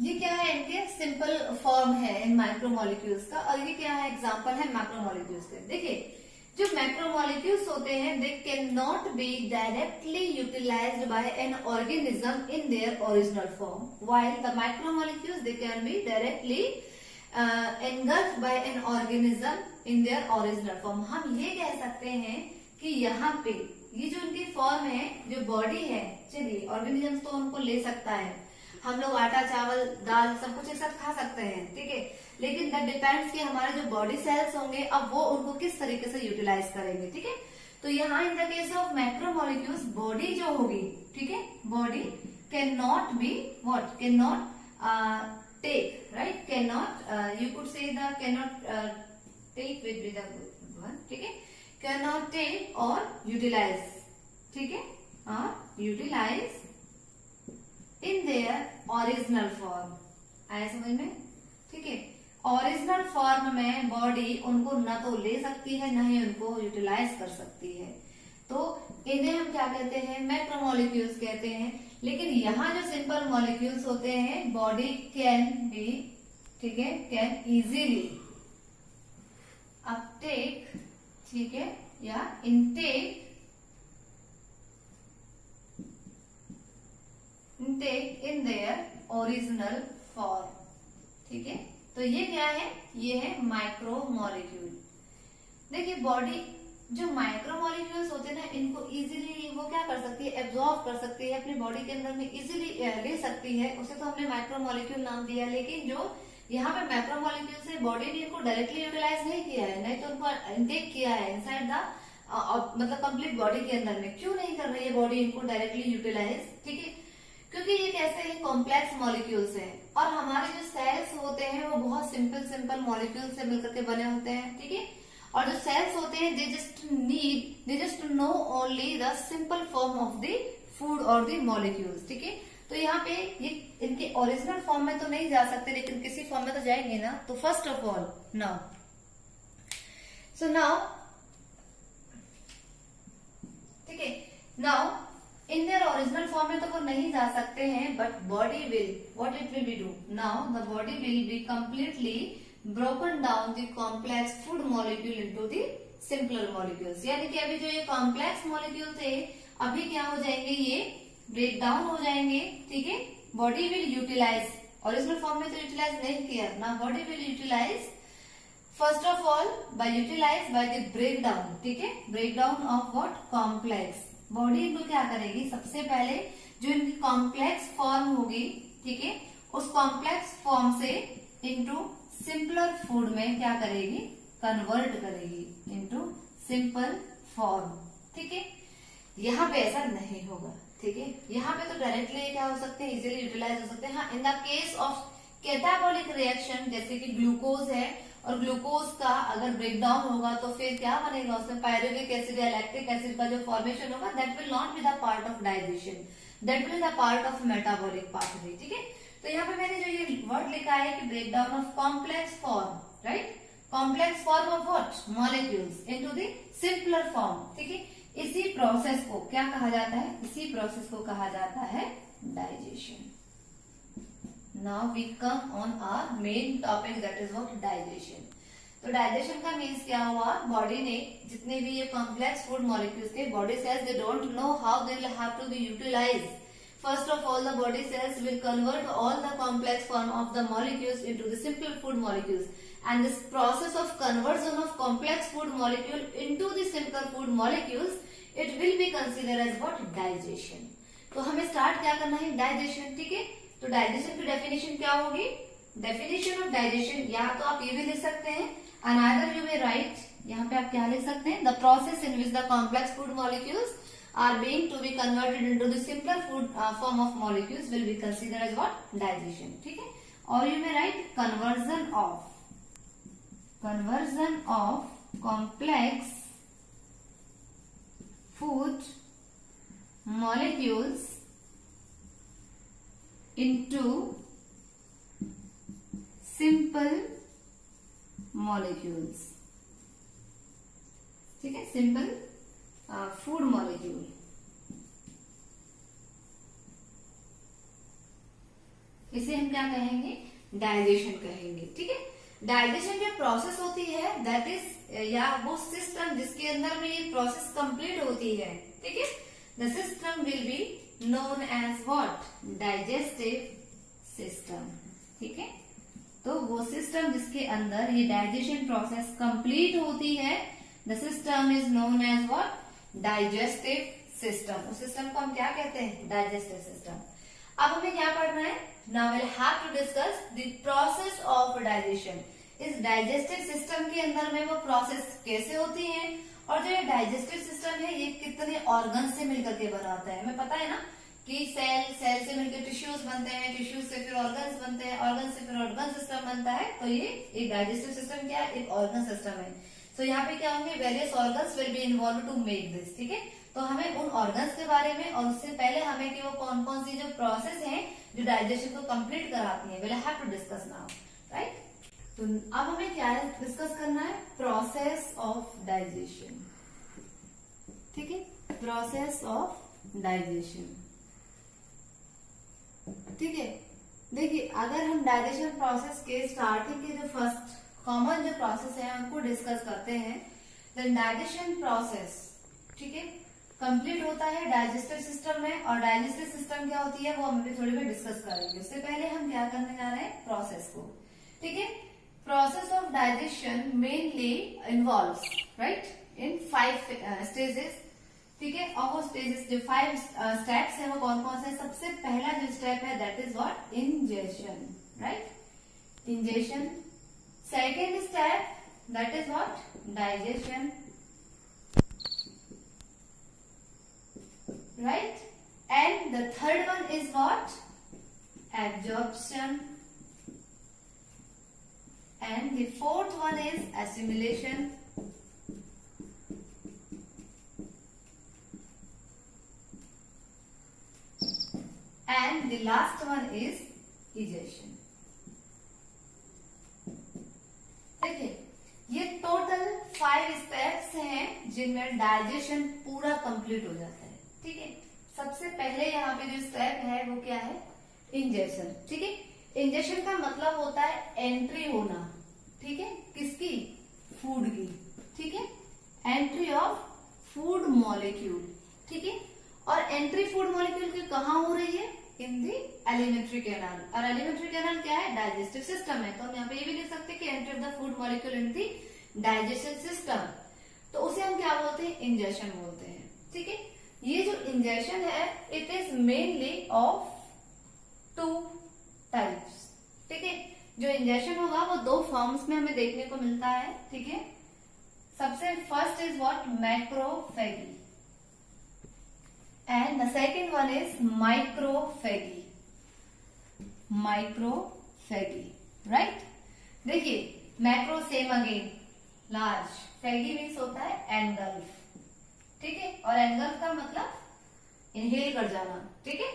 ये क्या है, इनके सिंपल फॉर्म है इन माइक्रोमोलिक्यूल्स का, और ये क्या है, एग्जांपल है मैक्रोमोलिक्यूल्स के। देखिए जो मैक्रोमोलिक्यूल्स होते हैं they can not be directly utilised by an organism in their original form, while the micromolecules they can be directly engulfed by an organism in their original form। हम ये कह सकते हैं कि यहाँ पे ये जो उनकी फॉर्म है, जो बॉडी है, चलिए ऑर्गेनिजम्स तो उनको ले सकता है, हम लोग आटा चावल दाल सब कुछ एक साथ खा सकते हैं, ठीक है, लेकिन दैट डिपेंड्स कि हमारे जो बॉडी सेल्स होंगे अब वो उनको किस तरीके से यूटिलाइज करेंगे, ठीक है। तो यहाँ इन the case of macromolecules body जो होगी, ठीक है, body can not be what, can not take, right, cannot you could say the cannot take with the one, ठीक है, cannot take or utilize, ठीक है, or utilize in their original form। आया समझ में, ठीक है, ओरिजिनल फॉर्म में बॉडी उनको न तो ले सकती है न ही उनको यूटिलाइज कर सकती है, तो इन्हें हम क्या कहते हैं, मैक्रोमोलिक्यूल्स कहते हैं। लेकिन यहाँ जो सिंपल मॉलिक्यूल्स होते हैं बॉडी कैन बी, ठीक है, कैन इजीली अपटेक, ठीक है, या intake in their original form, ठीक है। तो ये क्या है, ये है माइक्रोमोलिक्यूल। देखिए बॉडी जो माइक्रोमोलिक्यूल्स होते हैं ना, इनको इजीली वो क्या कर सकती है, एब्जॉर्ब कर सकती है, अपनी बॉडी के अंदर में इजीली ले सकती है, उसे तो हमने माइक्रोमोलिक्यूल नाम दिया। लेकिन जो यहाँ पे मैक्रोमोलिक्यूल्स है बॉडी ने इनको डायरेक्टली यूटिलाइज नहीं किया है, नहीं तो उनको इनटेक किया है इनसाइड द मतलब कंप्लीट बॉडी के अंदर में। क्यों नहीं कर रही है बॉडी इनको डायरेक्टली यूटिलाइज, ठीक है, क्योंकि ये कैसे है, कॉम्प्लेक्स मॉलिक्यूल्स हैं, और हमारे जो सेल्स होते हैं वो बहुत सिंपल सिंपल मॉलिक्यूल से मिलकर के बने होते हैं, ठीक है, और जो सेल्स होते हैं they just know only the simple form of the food or the molecules, ठीक है। तो यहाँ पे ये इनके ओरिजिनल फॉर्म में तो नहीं जा सकते, लेकिन किसी फॉर्म में तो जाएंगे ना। तो फर्स्ट ऑफ ऑल नाउ ठीक है, now in their original form में तो वो नहीं जा सकते हैं, but body will what it will B do, now the body will be completely broken down the complex food molecule into the simpler molecules। यानी कि अभी जो ये कॉम्प्लेक्स मॉलिक्यूल थे अभी क्या हो जाएंगे, ये ब्रेक डाउन हो जाएंगे, ठीक है। Body will utilise, original form में तो यूटिलाइज नहीं किया ना, body will utilise first of all by utilise by the break down, ठीक है, break down of what, complex. Body इनको क्या करेगी, सबसे पहले जो इनकी कॉम्प्लेक्स फॉर्म होगी, ठीक है, उस कॉम्प्लेक्स फॉर्म से इनटू सिंपलर फूड में क्या करेगी, कन्वर्ट करेगी इनटू सिंपल फॉर्म, ठीक है। यहाँ पे ऐसा नहीं होगा, ठीक है, यहाँ पे तो डायरेक्टली क्या हो सकते हैं, इजीली यूटिलाइज हो सकते हैं। हाँ, इन the case of catabolic reaction जैसे कि ग्लूकोज है, और ग्लूकोज का अगर ब्रेकडाउन होगा तो फिर क्या बनेगा, उसमें पायरुविक एसिड या लैक्टिक एसिड का जो फॉर्मेशन होगा that will not be the part of digestion, that will the part of metabolic pathway, ठीक है। तो यहाँ पे मैंने जो ये वर्ड लिखा है कि break down of complex form, right, complex form of what, molecules into the simpler form, ठीक है। इसी प्रोसेस को क्या कहा जाता है, इसी प्रोसेस को कहा जाता है digestion. Now we come on our main topic that is what, digestion. तो डाइजेशन का मीन्स क्या हुआ, बॉडी ने जितने भी ये कॉम्प्लेक्स फूड मॉलिक्यूल्स थे, body cells they don't know how they will have to be utilised First of all, the body cells will convert all the complex form of the molecules into the simple food molecules. And this process of conversion of complex food molecule into the simple food molecules, it will be considered as what? Digestion. तो हमें स्टार्ट क्या करना है? डाइजेशन. ठीक है, तो डाइजेशन की डेफिनेशन क्या होगी? डेफिनेशन ऑफ डाइजेशन या तो आप ये भी लिख सकते हैं, अनदर यू मे राइट, यहाँ पे आप क्या लिख सकते हैं? The process in which the complex food molecules are being to be converted into the simpler food form of molecules will be considered as what? Digestion. ठीक है, और you may write conversion of complex food molecules into simple molecules. ठीक है, simple फूड मॉलिक्यूल. इसे हम क्या कहेंगे? डाइजेशन कहेंगे. ठीक है, डाइजेशन जो प्रोसेस होती है दैट इज या वो सिस्टम जिसके अंदर में ये प्रोसेस कंप्लीट होती है. ठीक है, the system will be known as what? Digestive system. ठीक है, तो वो सिस्टम जिसके अंदर ये डाइजेशन प्रोसेस कंप्लीट होती है, the system is known as what? Digestive system. उस सिस्टम को हम क्या कहते हैं? Digestive system. अब हमें क्या पढ़ना है? Now will have to discuss the process of digestion. इस डाइजेस्टिव सिस्टम के अंदर में वो प्रोसेस कैसे होती है, और जो ये डाइजेस्टिव सिस्टम है ये कितने ऑर्गन से मिलकर के बनाता है. हमें पता है ना कि सेल से मिलकर टिश्यूज बनते हैं, टिश्यूज से फिर ऑर्गन्स बनते हैं, ऑर्गन से फिर ऑर्गन सिस्टम बनता है. तो ये एक डाइजेस्टिव सिस्टम क्या है? एक ऑर्गन सिस्टम है. तो यहाँ पे क्या होंगे? Various organs will be involve to make this. ठीक है, तो हमें उन ऑर्गन्स के बारे में और उससे पहले हमें कि वो कौन कौन सी जो प्रोसेस हैं जो डाइजेशन को कंप्लीट कराती है, will have to discuss now. Right, तो अब हमें क्या डिस्कस करना है? Process of digestion. ठीक है, प्रोसेस ऑफ डाइजेशन. ठीक है, देखिए अगर हम डाइजेशन प्रोसेस के स्टार्टिंग के जो फर्स्ट कॉमन जो प्रोसेस है उनको डिस्कस करते हैं. देन डाइजेशन प्रोसेस, ठीक है, कंप्लीट होता है डाइजेस्टिव सिस्टम में. और डाइजेस्टिव सिस्टम क्या होती है वो हम अभी थोड़ी देर डिस्कस करेंगे. उससे पहले हम क्या करने जा रहे हैं? प्रोसेस को. ठीक है, process of digestion mainly involves right in 5 stages. ठीक है, और वो स्टेजेस जो 5 स्टेप्स है वो कौन कौन से? सबसे पहला जो स्टेप है that is what? Ingestion. Right, ingestion. Second step, that is what? Digestion. Right? And the third one is what? Absorption. And the fourth one is assimilation. And the last one is egestion. देखिए ये टोटल 5 स्टेप्स हैं जिनमें डाइजेशन पूरा कंप्लीट हो जाता है. ठीक है, सबसे पहले यहाँ पे जो स्टेप है वो क्या है? इंजेक्शन. ठीक है, इंजेक्शन का मतलब होता है एंट्री होना. ठीक है, किसकी? फूड की. ठीक है, एंट्री ऑफ फूड मॉलिक्यूल. ठीक है, और एंट्री फूड मॉलिक्यूल की कहाँ हो रही है? इन दी एलिमेंट्री कैनाल. और एलिमेंट्री कैनाल क्या है? डाइजेस्टिव सिस्टम है. तो हम यहाँ पे ये भी लिख सकते हैं कि entry of the food molecule in the digestive system. तो उसे हम क्या बोलते हैं? इंजेक्शन बोलते हैं. ठीक है, ये जो इंजेक्शन है it is mainly of 2 types. ठीक है, जो इंजेक्शन होगा वो 2 फॉर्म्स में हमें देखने को मिलता है. ठीक है, सबसे first is what? Macrophagy. And the second one is microphagy. Microphagy, right? देखिए macro same again large, phagy means होता है एनगल्फ. ठीक है, और एनगल्फ का मतलब इनहेल कर जाना. ठीक है,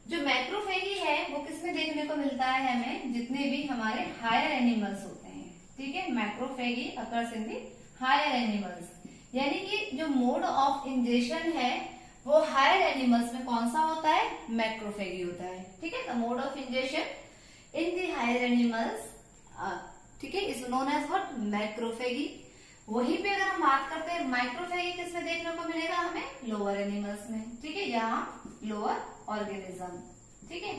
जो मैक्रोफेगी है वो किसमें देखने को मिलता है? हमें जितने भी हमारे हायर एनिमल्स होते हैं. ठीक है, macrophagy occurs in the higher animals. यानी कि जो मोड ऑफ इंजेक्शन है वो हायर एनिमल्स में कौन सा होता है? मैक्रोफेगी होता है. ठीक है, the mode of injection in the higher animals, ठीक है, is known as what? Macrophagy. वहीं पे अगर हम बात करते हैं माइक्रोफेगी किसमें देखने को मिलेगा हमें? लोअर एनिमल्स में. ठीक है, यहाँ लोअर ऑर्गेनिज्म, ठीक है।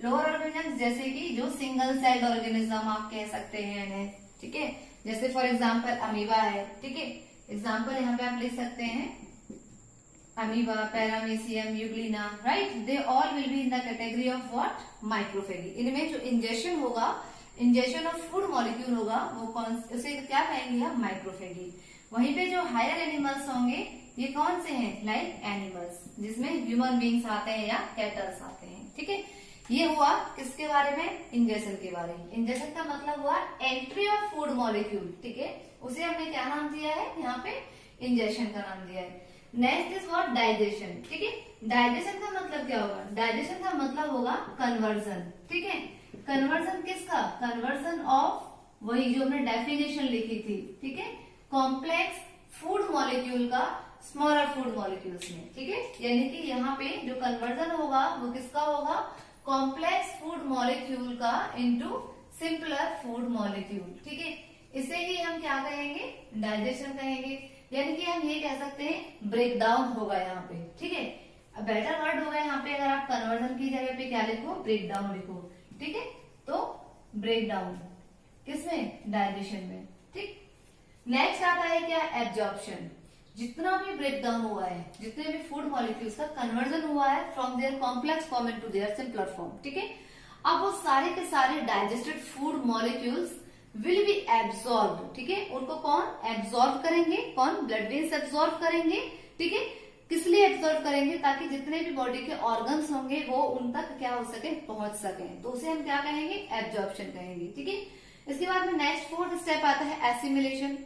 लोअर ऑर्गेनिज्म जैसे कि जो सिंगल सेल्ड ऑर्गेनिज्म आप कह सकते हैं इन्हें, ठीक है। जैसे फॉर एग्जांपल अमीबा है, ठीक है। एग्जांपल यहाँ पे आप लिख सकते हैं amoeba, paramecium, euglena, right. They all will be in the category of what, microphagy. इनमें जो इंजेक्शन होगा, इंजेक्शन ऑफ फूड मॉलिक्यूल होगा, वो कौन, उसे क्या कहेंगे हम, माइक्रोफेगी। वहीं पे जो हायर एनिमल्स होंगे ये कौन से हैं, लाइक एनिमल्स, जिसमें ह्यूमन बींग्स आते हैं या कैटल्स आते हैं, ठीक है। ये हुआ किसके बारे में, इंजेक्शन के बारे में। इंजेक्शन का मतलब हुआ एंट्री ऑफ फूड मॉलिक्यूल, ठीक है। उसे हमने क्या नाम दिया है, यहाँ पे इंजेक्शन का नाम दिया है। नेक्स्ट इज व्हाट, डाइजेशन, ठीक है। डाइजेशन का मतलब क्या होगा, डाइजेशन का मतलब होगा कन्वर्जन, ठीक है। कन्वर्जन किसका, कन्वर्जन ऑफ, वही जो हमने डेफिनेशन लिखी थी, ठीक है, कॉम्प्लेक्स फूड मॉलिक्यूल का स्मॉलर फूड मॉलिक्यूल्स में, ठीक है। यानी कि यहाँ पे जो कन्वर्जन होगा वो किसका होगा, कॉम्प्लेक्स फूड मॉलिक्यूल का इनटू सिंपलर फूड मॉलिक्यूल, ठीक है। इसे ही हम क्या कहेंगे, डाइजेशन कहेंगे। यानी कि हम ये कह सकते हैं ब्रेक डाउन होगा यहाँ पे, ठीक है। अब बेटर वर्ड होगा यहाँ पे, अगर आप कन्वर्जन की जगह पे क्या लिखो, ब्रेक डाउन लिखो, ठीक है। तो ब्रेक डाउन किसमें, डाइजेशन में, ठीक। नेक्स्ट आता है क्या, एब्जॉर्प्शन। जितना भी ब्रेक डाउन हुआ है, जितने भी फूड मॉलिक्यूल्स का कन्वर्जन हुआ है from their complex form into their simpler form, ठीक है। अब वो सारे के सारे digested food molecules will be absorb, ठीक है। उनको कौन एब्सॉर्ब करेंगे, कौन, ब्लड वेन्स एब्सॉर्ब करेंगे, ठीक है। किस लिए एब्सॉर्ब करेंगे, ताकि जितने भी बॉडी के ऑर्गन्स होंगे वो उन तक क्या हो सके, पहुंच सके। तो उसे हम क्या कहेंगे, एब्जॉर्प्शन कहेंगे, ठीक है। इसके बाद में नेक्स्ट फोर्थ स्टेप आता है एसिमिलेशन।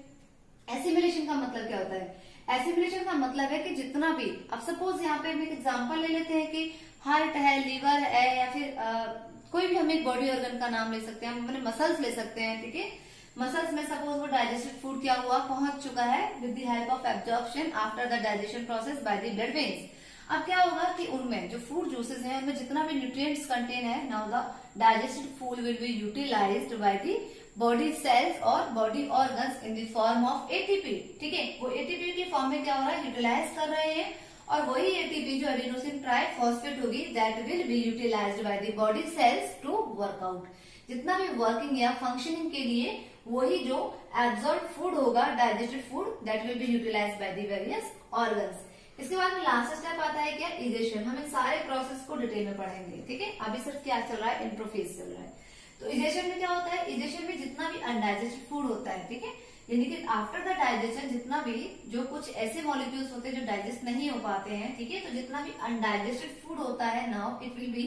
एसिमिलेशन का मतलब क्या होता है, एसिमिलेशन का मतलब है कि जितना भी, अब सपोज यहाँ पे हम एक एग्जांपल ले लेते हैं कि हार्ट है, लीवर है, या फिर कोई भी हम एक बॉडी ऑर्गन का नाम ले सकते हैं, हम अपने मसल्स ले सकते हैं, ठीक है। मसल्स में सपोज वो डाइजेस्टेड फूड क्या हुआ, पहुंच चुका है with the help of absorption after the digestion process by the blood veins. अब क्या होगा कि उनमें जो फूड जूसेस हैं उनमें जितना भी न्यूट्रिएंट्स कंटेन है, now the digested food will be utilised by the body cells और body organs in the form of ATP, ठीक है। वो एटीपी के फॉर्म में क्या हो रहा है, यूटिलाइज कर रहे हैं, और वही एटीपी जो एडिनोसिन ट्राइफॉस्फेट होगी that will be utilised by the body cells to work out. जितना भी वर्किंग या फंक्शनिंग के लिए वही जो एब्सॉर्ब फूड होगा, digested food, that will be utilised by the various organs. इसके बाद में लास्ट स्टेप आता है क्या, इजेशन। हम इन सारे प्रोसेस को डिटेल में पढ़ेंगे, ठीक है। अभी सिर्फ क्या चल रहा है, इंट्रोफेज चल रहा है। तो इजेशन में क्या होता है, इजेशन में जितना भी अनडाइजेस्टेड फूड होता है, ठीक है, यानी कि आफ्टर द डाइजेशन जितना भी जो कुछ ऐसे मॉलिक्यूल्स होते हैं जो डाइजेस्ट नहीं हो पाते हैं, ठीक है, तो जितना भी अनडाइजेस्टेड फूड होता है, now it will be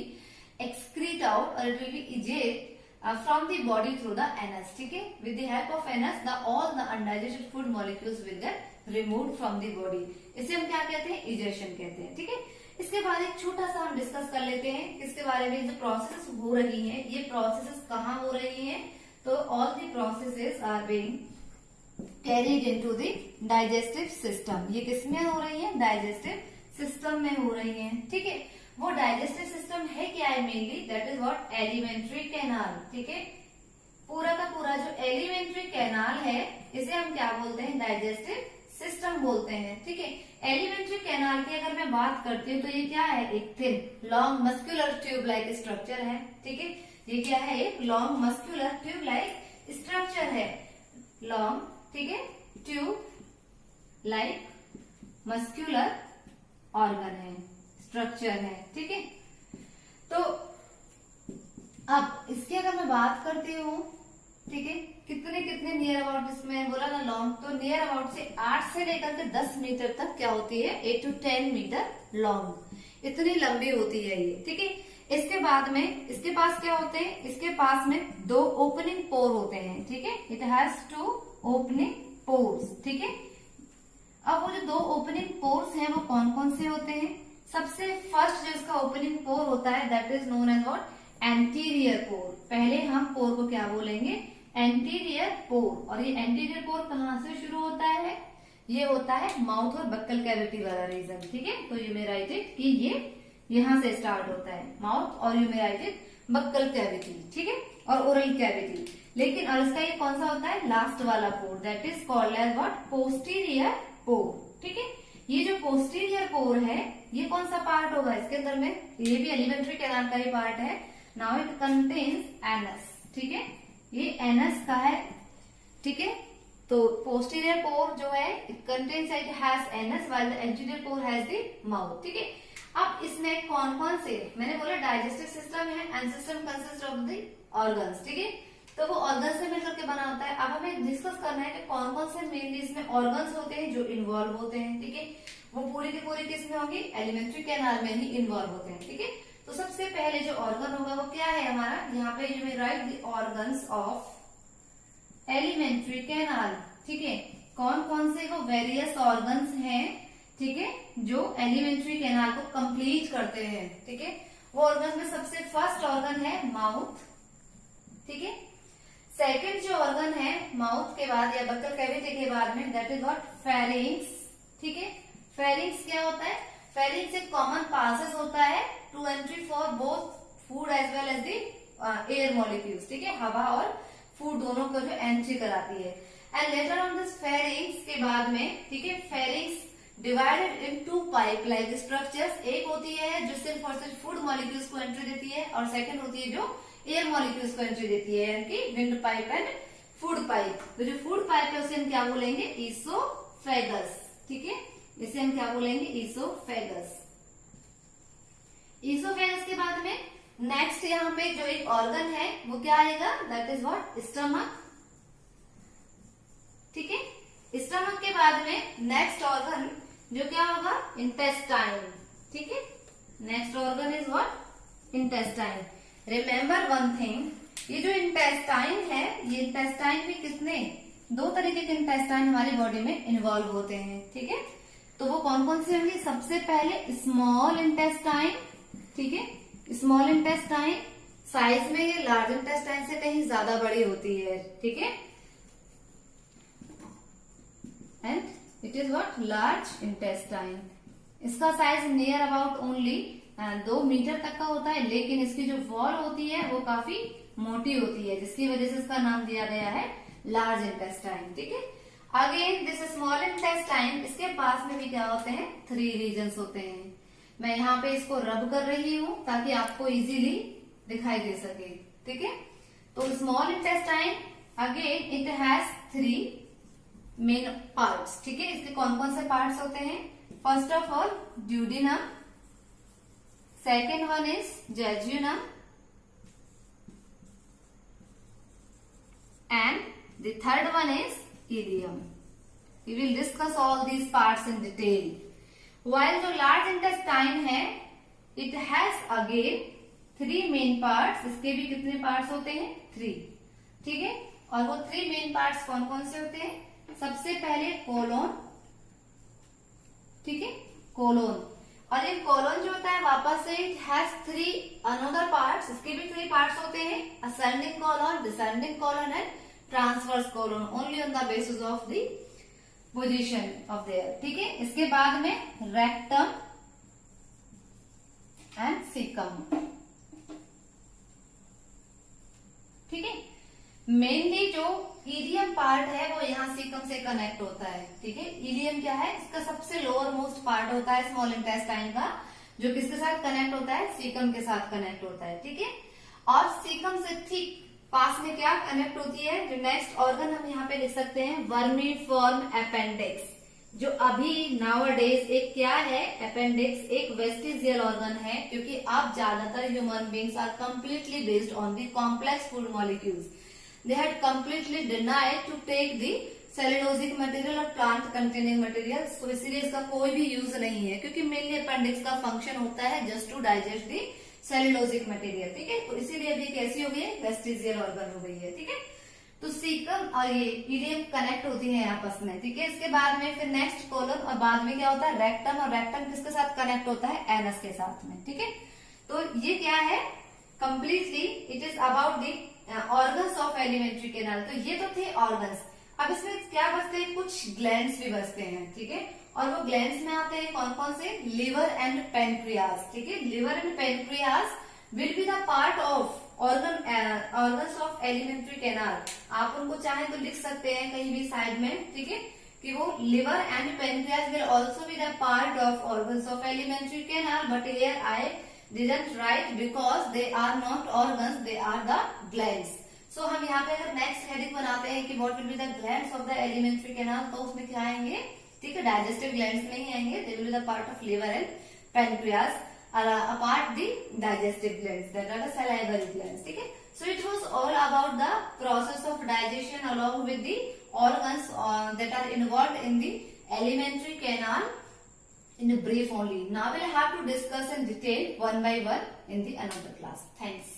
excrete out और it will be eject from the body through the anus, ठीक है। With the help of anus the all the undigested food molecules will get removed from the body. इसे हम क्या कहते हैं, इजेशन कहते हैं, ठीक है। इसके बाद एक छोटा सा हम डिस्कस कर लेते हैं किसके बारे में, जो प्रोसेस हो रही हैं, ये प्रोसेसेस कहाँ हो रही हैं। तो all the processes are being carried into the digestive system. ये किसमें हो रही है, डाइजेस्टिव सिस्टम में हो रही है, ठीक है। वो डाइजेस्टिव सिस्टम है क्या है, mainly that is what, alimentary canal, ठीक है। पूरा का पूरा जो एलिमेंट्री कैनाल है इसे हम क्या बोलते हैं, डाइजेस्टिव सिस्टम बोलते हैं, ठीक है। एलिमेंट्री कैनाल की अगर मैं बात करती हूँ तो ये क्या है, एक thin long muscular tube like structure है, ठीक है। ये क्या है, एक long muscular tube like structure है, लॉन्ग, ठीक है, ट्यूब लाइक मस्कुलर ऑर्गन है, स्ट्रक्चर है, ठीक है। तो अब इसकी अगर मैं बात करती हूँ, ठीक है, कितने कितने नियर अबाउट, इसमें बोला ना लॉन्ग, तो नियर अबाउट से 8 से लेकर के 10 मीटर तक क्या होती है, 8 to 10 मीटर लॉन्ग, इतनी लंबी होती है ये, ठीक है। इसके बाद में इसके पास क्या होते हैं, इसके पास में 2 ओपनिंग पोर होते हैं, ठीक है। इट हैज 2 ओपनिंग पोर्स, ठीक है। अब वो जो 2 ओपनिंग पोर्स हैं वो कौन कौन से होते हैं, सबसे फर्स्ट जो इसका ओपनिंग पोर होता है that is known as what, anterior pore. पहले हम पोर को क्या बोलेंगे, एंटीरियर पोर। और ये एंटीरियर पोर कहाँ से शुरू होता है, ये होता है माउथ और बक्कल कैविटी वाला रीजन, ठीक है। तो यू मे राइट इट कि ये यहां से स्टार्ट होता है, माउथ, और you may right it buccal cavity, ठीक है, और ओरल कैविटी। लेकिन और इसका ये कौन सा होता है, लास्ट वाला pore, that is called as what, posterior pore, ठीक है। ये जो पोस्टीरियर पोर है ये कौन सा पार्ट होगा इसके अंदर में, ये भी एलिमेंट्री कैनाल का ही पार्ट है। नाउ इट कंटेन्स एनस, ठीक है, ये एनस का है, ठीक है। तो पोस्टीरियर पोर जो है it contains, it has anus while the anterior pore has the mouth, ठीक है। अब इसमें कौन कौन से, मैंने बोला डाइजेस्टिव सिस्टम है and system consist of the organs, ठीक है, तो वो ऑर्गन से मिलकर के बना होता है। अब हमें डिस्कस करना है कि कौन कौन से मेनली इसमें ऑर्गन्स होते हैं जो इन्वॉल्व होते हैं, ठीक है, वो पूरी की पूरी किस में होंगी, एलिमेंट्री कैनाल में ही इन्वॉल्व होते हैं, ठीक है। तो सबसे पहले जो ऑर्गन होगा वो क्या है हमारा, यहाँ पे you may right the organs of alimentary canal, ठीक है। कौन कौन से वो वेरियस ऑर्गन्स हैं, ठीक है, जो एलिमेंट्री कैनाल को कंप्लीट करते हैं, ठीक है। वो ऑर्गन में सबसे फर्स्ट ऑर्गन है माउथ, ठीक है। सेकंड जो ऑर्गन है माउथ के बाद या बक्कल कैविटी के बाद में, दैट इज व्हाट, फेरिंग्स, ठीक है। फेरिंग्स क्या होता है, फेरिंग्स एक कॉमन पासेस होता है to entry for both food as well as the air molecules, ठीक है, हवा और फूड दोनों को जो एंट्री कराती है। And later on this pharynx के बाद में, ठीक है, pharynx divided into pipe like structures, एक होती है जो सिर्फ और सिर्फ फूड मॉलिक्यूल्स को एंट्री देती है और सेकंड होती है जो एयर मॉलिक्यूल्स को एंट्री देती है, यानी कि wind pipe and food pipe. तो जो फूड पाइप है उसे हम क्या बोलेंगे, ईसोफेगस, ठीक है, इसे हम क्या बोलेंगे, ईसोफेगस। ईसोफेगस के बाद में नेक्स्ट यहाँ पे जो एक ऑर्गन है वो क्या आएगा, दैट इज व्हाट, स्टमक, ठीक है। स्टमक के बाद में नेक्स्ट ऑर्गन जो क्या होगा, इंटेस्टाइन, ठीक है, next organ is what, intestine. Remember one thing, ये जो इंटेस्टाइन है, ये इंटेस्टाइन भी किसने, दो तरीके के इंटेस्टाइन हमारी बॉडी में इन्वॉल्व होते हैं, ठीक है। तो वो कौन कौन से होंगे, सबसे पहले स्मॉल इंटेस्टाइन, ठीक है, स्मॉल इंटेस्टाइन साइज में ये लार्ज इंटेस्टाइन से कहीं ज्यादा बड़ी होती है, ठीक है, and it is what, large intestine. इसका size near about only 2 metre तक का होता है, लेकिन इसकी जो वॉल होती है वो काफी मोटी होती है, जिसकी वजह से इसका नाम दिया गया है लार्ज इंटेस्टाइन, ठीक है। अगेन दिस स्मॉल इंटेस्टाइन, इसके पास में भी क्या होते हैं, 3 रीजन्स होते हैं। मैं यहाँ पे इसको रब कर रही हूँ ताकि आपको इजीली दिखाई दे सके, ठीक है। तो small intestine again it has 3 main parts, ठीक है। इसके कौन कौन से पार्ट्स होते हैं, first of all duodenum, second one is jejunum and the third one is ileum. We will discuss all these parts in detail. While जो large intestine है, it has again 3 main parts. इसके भी कितने parts होते हैं, 3, ठीक है। और वो 3 main parts कौन कौन से होते हैं, सबसे पहले कोलोन, ठीक है, कोलोन। और ये कोलोन जो होता है वापस से इट हैज 3 अनदर पार्ट्स, इसके भी 3 पार्ट्स होते हैं, ascending colon, descending colon and transverse colon, only on the basis of the position of their, ठीक है। इसके बाद में रेक्टम एंड सीकम, ठीक है। मेनली जो इलियम पार्ट है वो यहाँ सीकम से कनेक्ट होता है, ठीक है। इलियम क्या है, इसका सबसे लोअर मोस्ट पार्ट होता है स्मॉल इंटेस्टाइन का, जो किसके साथ कनेक्ट होता है, सीकम के साथ कनेक्ट होता है, ठीक है। और सीकम से ठीक पास में क्या कनेक्ट होती है, जो नेक्स्ट ऑर्गन हम यहाँ पे लिख सकते हैं, वर्मीफॉर्म अपेंडिक्स, जो अभी नाउअडेज एक क्या है, अपेंडिक्स एक वेस्टिजियल ऑर्गन है, क्योंकि अब ज्यादातर human beings are completely based on the complex food molecules. They had completely denied to take the cellulosic material और plant containing material, so इसीलिए इसका कोई भी यूज नहीं है, क्योंकि मेनली अपेंडिक्स का फंक्शन होता है just to digest the cellulosic material, ठीक है। तो इसीलिए अभी कैसी हो गई है, वेस्टिजियल ऑर्गन हो गई है, ठीक है। तो सीकम और ये इलियम कनेक्ट होती है आपस में, ठीक है। इसके बाद में फिर नेक्स्ट कोलन और बाद में क्या होता है, रेक्टम, और रेक्टम किसके साथ कनेक्ट होता है, एनस के साथ में, ठीक है। तो ये क्या है, completely it is about the organs of alimentary canal. तो ये तो थे ऑर्गन्स। अब इसमें क्या बचते हैं, कुछ ग्लैंड्स भी बचते हैं, ठीक है। और वो ग्लैंड्स में आते हैं कौन कौन से, लिवर एंड पेनक्रियास, ठीक है। Liver and pancreas will be the part of organs of alimentary canal. आप उनको चाहे तो लिख सकते हैं कहीं भी साइड में, ठीक है। कि वो liver and pancreas will also be the part of organs of alimentary canal, but here I didn't write because they are not organs, they are the glands. So हम यहाँ पे अगर next heading बनाते हैं कि what will be the glands of the alimentary canal, तो उसमें क्या आएंगे, ठीक है, digestive glands नहीं आएंगे, they will be the part of liver and pancreas, apart the digestive glands, that are the salivary glands, ठीक है. So it was all about the process of digestion along with the organs that are involved in the alimentary canal in brief only. Now we'll have to discuss in detail one by one in the another class. Thanks.